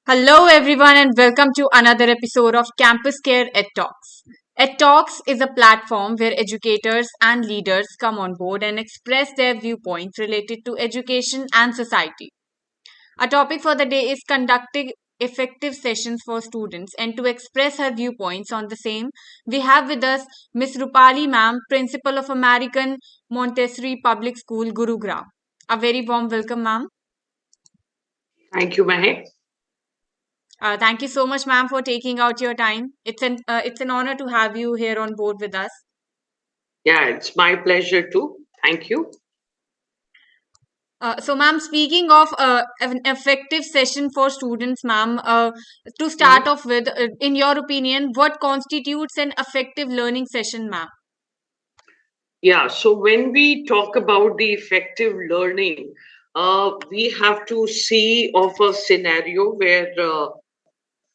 Hello, everyone, and welcome to another episode of Campus Care Ed Talks. Ed Talks is a platform where educators and leaders come on board and express their viewpoints related to education and society. Our topic for the day is conducting effective sessions for students, and to express her viewpoints on the same, we have with us Miss Roopali ma'am, Principal of American Montessori Public School, Gurugram. A very warm welcome, ma'am. Thank you, Mahek. Thank you so much, ma'am, for taking out your time. It's an honor to have you here on board with us. Yeah, it's my pleasure too. Thank you. So, ma'am, speaking of an effective session for students, ma'am, to start Mhm. off with, in your opinion, what constitutes an effective learning session, ma'am? Yeah, so when we talk about the effective learning, we have to see of a scenario where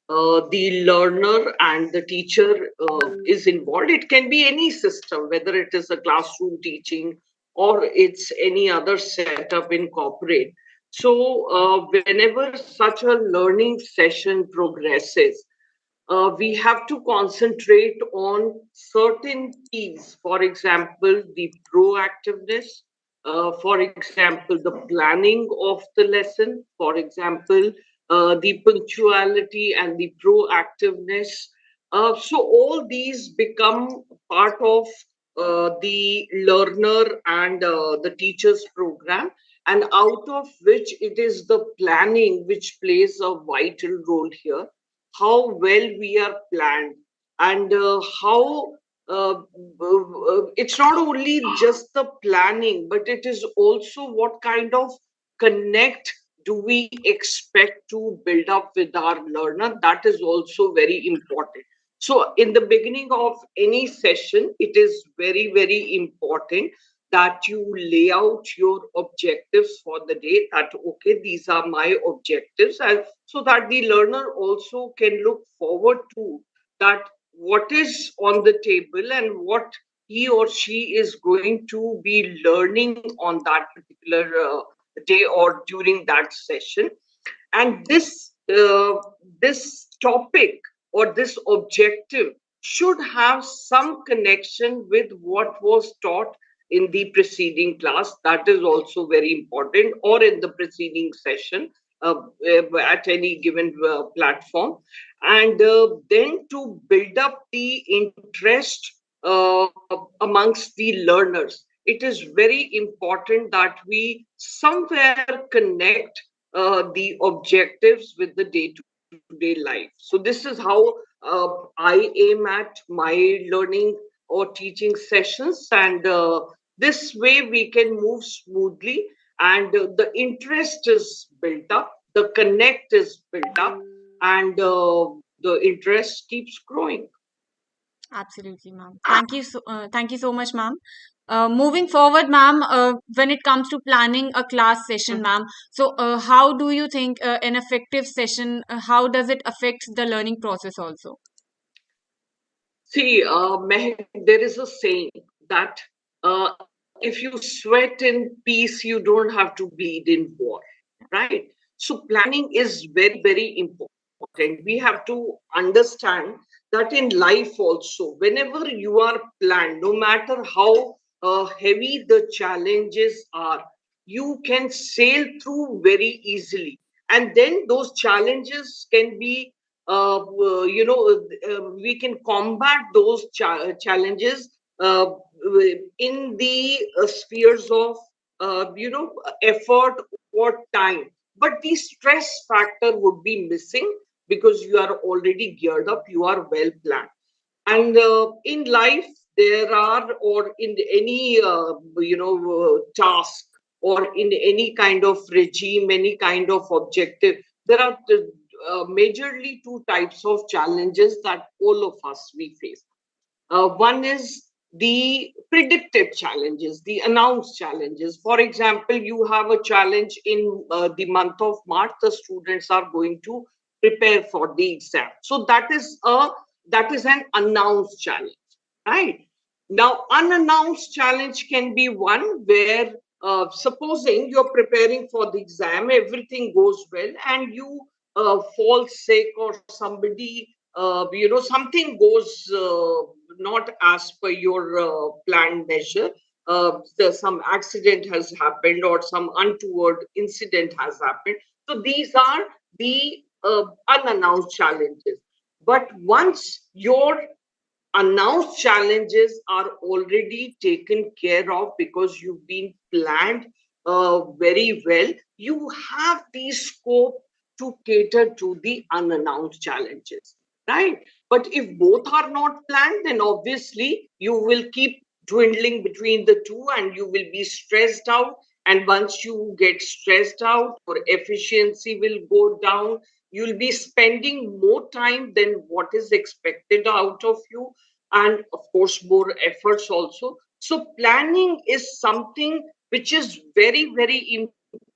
the learner and the teacher is involved. It can be any system, whether it is a classroom teaching or it's any other setup in corporate. So, whenever such a learning session progresses, we have to concentrate on certain keys. For example, the proactiveness. For example, the planning of the lesson. For example, the punctuality and the proactiveness. So all these become part of the learner and the teacher's program, and out of which it is the planning which plays a vital role here, how well we are planned, and how it's not only just the planning, but it is also what kind of connect do we expect to build up with our learner. That is also very important. So in the beginning of any session, it is very, very important that you lay out your objectives for the day, that okay, these are my objectives, and so that the learner also can look forward to that what is on the table and what he or she is going to be learning on that particular day or during that session. And this topic or this objective should have some connection with what was taught in the preceding class. That is also very important, or in the preceding session, at any given platform. And then to build up the interest uh, amongst the learners, it is very important that we somewhere connect the objectives with the day to day life. So, this is how I aim at my learning or teaching sessions, and this way we can move smoothly, and the interest is built up, the connect is built up, and the interest keeps growing. Absolutely, ma'am. Thank you so much, ma'am. Moving forward, ma'am, when it comes to planning a class session, ma'am, so how do you think an effective session, how does it affect the learning process also? See, Mehak, there is a saying that uh, if you sweat in peace, you don't have to bleed in war, right? So, planning is very, very important. We have to understand that in life also, whenever you are planned, no matter how heavy the challenges are, you can sail through very easily. And then those challenges can be we can combat those challenges in the spheres of effort or time, but the stress factor would be missing because you are already geared up, you are well planned. And in life there are, or in any task, or in any kind of regime, any kind of objective, there are majorly two types of challenges that all of us we face. One is the predicted challenges, the announced challenges. For example, you have a challenge in the month of March. The students are going to prepare for the exam. So that is an announced challenge, right? Now, unannounced challenge can be one where, supposing you're preparing for the exam, everything goes well, and you falls sick or somebody, something goes not as per your planned measure. Some accident has happened or some untoward incident has happened. So these are the unannounced challenges. But once your announced challenges are already taken care of because you've been planned very well, you have the scope to cater to the unannounced challenges, right? But if both are not planned, then obviously you will keep dwindling between the two and you will be stressed out. And once you get stressed out, your efficiency will go down. You'll be spending more time than what is expected out of you, and of course more efforts also. So planning is something which is very very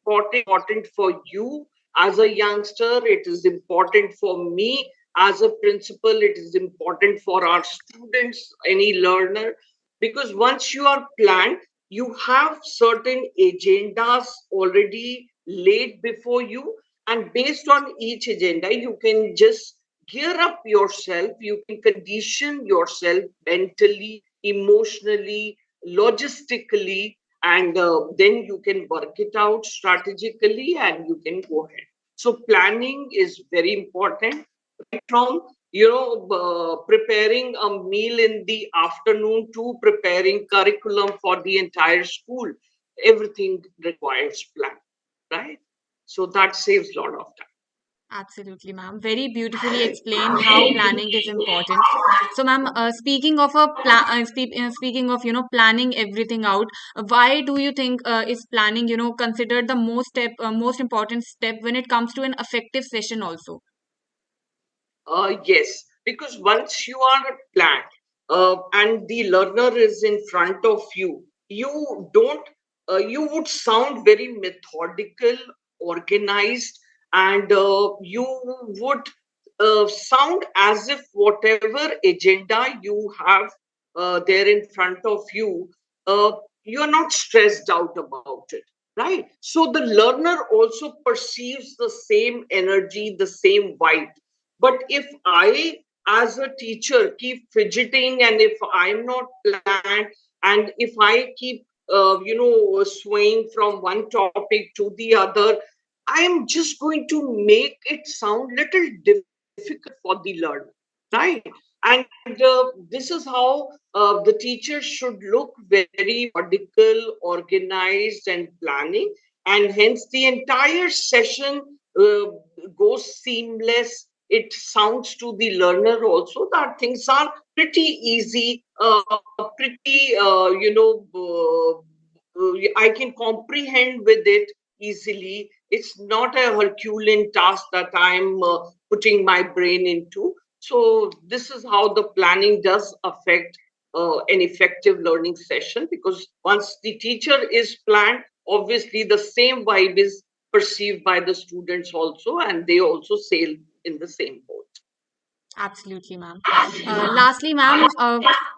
important for you as a youngster. It is important for me as a principal. It is important for our students, any learner, because once you are planned, you have certain agendas already laid before you, and based on each agenda you can just gear up yourself, you can condition yourself mentally, emotionally, logistically, and then you can work it out strategically and you can go ahead. So planning is very important, right from preparing a meal in the afternoon to preparing curriculum for the entire school. Everything requires plan, right? So that saves a lot of time. Absolutely, ma'am. Very beautifully explained how planning is important. So, ma'am, speaking of planning everything out, why do you think is planning considered the most important step when it comes to an effective session also? Yes, because once you are planned and the learner is in front of you, you would sound very methodical, organized, and you would sound as if whatever agenda you have there in front of you, uh, you are not stressed out about it, right? So the learner also perceives the same energy, the same vibe. But if I, as a teacher, keep fidgeting, and if I'm not planned, and if I keep, swaying from one topic to the other, I am just going to make it sound little difficult for the learner, right? And this is how the teacher should look: very methodical, organized, and planning, and hence the entire session goes seamless. It sounds to the learner also that things are pretty easy, pretty, I can comprehend with it easily. It's not a Herculean task that I'm putting my brain into. So, this is how the planning does affect an effective learning session, because once the teacher is planned, obviously the same vibe is perceived by the students also, and they also sail in the same boat. Absolutely, ma'am. Lastly, ma'am,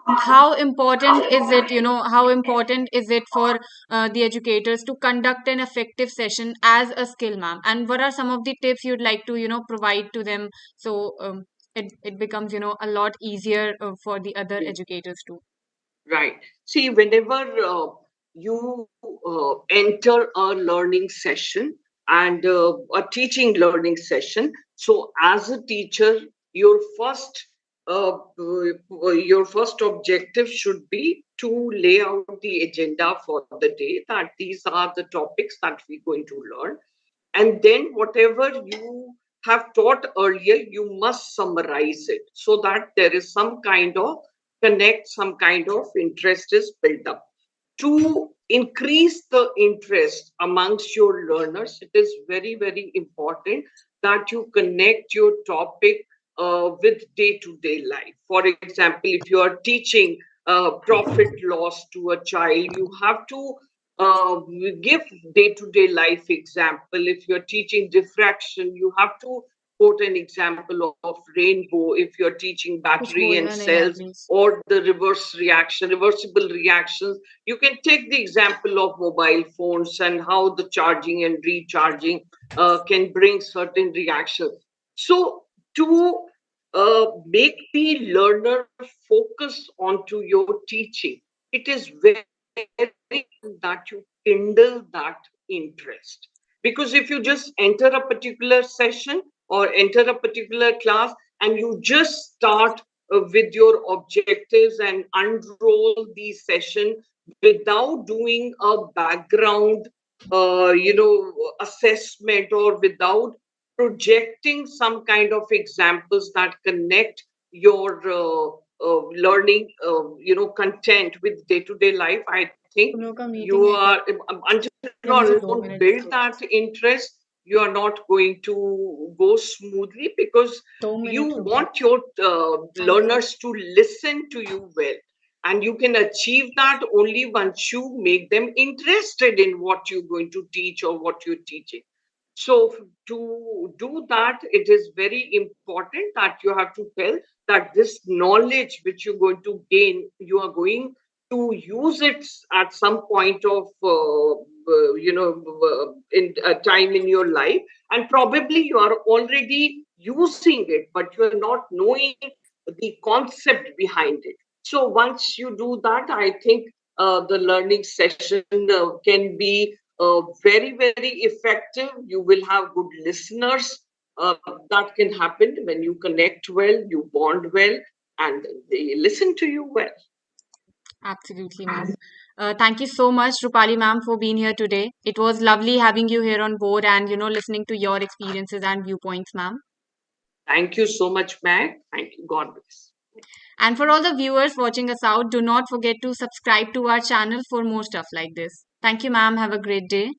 how important is it, how important is it for the educators to conduct an effective session as a skill, ma'am? And what are some of the tips you'd like to, provide to them so it becomes, a lot easier for the other educators too? Right. See, whenever you enter a learning session and a teaching learning session, so as a teacher, your first your first objective should be to lay out the agenda for the day, that these are the topics that we're going to learn, and then whatever you have taught earlier, you must summarize it so that there is some kind of connect, some kind of interest is built up. To increase the interest amongst your learners, it is very very important that you connect your topic with day to day life. For example, if you are teaching profit loss to a child, you have to give day to day life example. If you're teaching diffraction, you have to quote an example of rainbow if you're teaching कुछ battery and बोलना नहीं यार cells, please. or the reversible reactions. You can take the example of mobile phones and how the charging and recharging can bring certain reactions. So to make the learner focus onto your teaching, it is very important that you kindle that interest. Because if you just enter a particular session or enter a particular class and you just start with your objectives and unroll the session without doing a background, assessment, or without projecting some kind of examples that connect your learning, content with day-to-day life, I think तुम लोग का you meeting है क्या? are, until you या मुझे are, दो don't minute build दो. that interest, you are not going to go smoothly, because दो you मिनट रुको. want your thank you. learners to listen to you well. And you can achieve that only once you make them interested in what you're going to teach or what you're teaching. So to do that, it is very important that you have to tell that this knowledge which you're going to gain, you are going to use it at some point of in time in your life, and probably you are already using it, but you are not knowing the concept behind it. So once you do that, I think the learning session can be very, very effective. You will have good listeners. Uh, that can happen when you connect well, you bond well, and they listen to you well. Absolutely, ma'am. Thank you so much, Rupali ma'am, for being here today. It was lovely having you here on board and listening to your experiences and viewpoints, ma'am. Thank you so much, Mag. Thank you. God bless. And for all the viewers watching us out, do not forget to subscribe to our channel for more stuff like this. Thank you, ma'am. Have a great day.